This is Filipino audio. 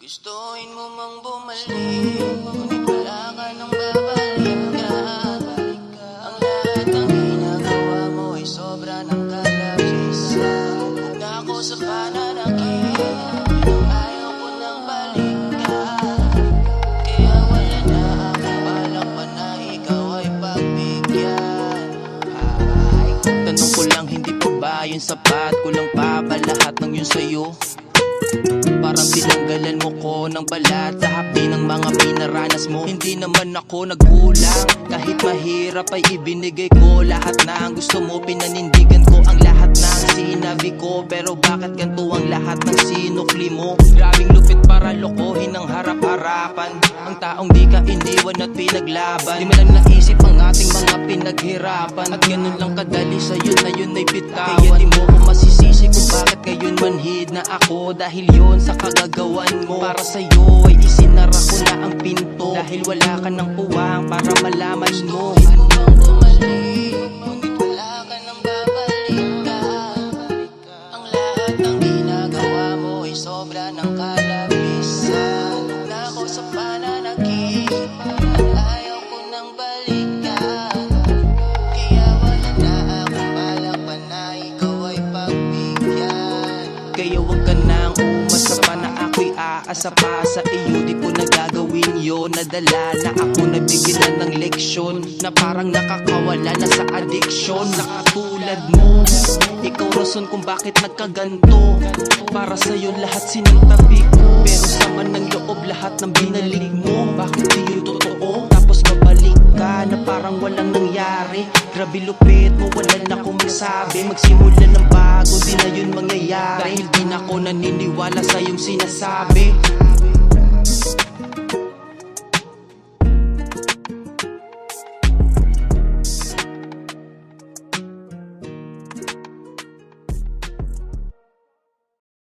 Gustuin mo mang bumalik, ngunit wala ka nang babalik ka. Ang lahat ng ginagawa mo ay sobra ng kalabisan. Huwag na ako sa pananakit, ayaw ko nang balik ka. Kaya wala na akong balak pa na ikaw ay pagbigyan. Tanong ko lang, hindi pa ba yun sapat? Kulang pa ba lahat ng yun sa'yo? Parang tinanggalan mo ko ng balat sa hapdi ng mga pinaranas mo. Hindi naman ako nagkulang, kahit mahirap ay ibinigay ko lahat na ang gusto mo. Pinanindigan ko ang lahat ng sinabi ko, pero bakit ganito ang lahat ng sinukli mo? Grabing lupit para lokohin ang harap-harapan ang taong di ka iniwan at pinaglaban. Di mo lang naisip ang ating mga pinaghirapan, at ganun lang kadali sa'yo na yun ay bitawan. Kaya di mo ko masisisi kung bakit ngayon manhid na ako, dahil yun sa kagagawan mo. Para sa'yo ay isinara ko na ang pinto, dahil wala ka ng puwang para malaman mo. Ngunit wala ka nang babalik ka. Ang lahat ng ginagawa mo ay sobra ng kalabisan. Huwag na ako sa pananakit, ayaw ko nang balikan. Kaya wala na akong balak pa na ikaw ay pagbigyan. Kaya huwag ka nang umasa pa na ako'y aasa pa sa iyo. Di ko na gagawin yun, nadala na ako nabigyan ng leksyon, na parang nakakawala na sa addiction. Nakatulad mo, ikaw rason kung bakit nagkaganto. Para sa'yo lahat sinantabi ko, pero sama ng loob lahat ng binalik mo. Bakit di yun totoo? Tapos babalik ka na parang walang nangyari. Grabe lupit mo, wala na akong magsabi. Magsimula ng bago, di na yun mangyayari. Dahil di na ako naniniwala sa iyong sinasabi.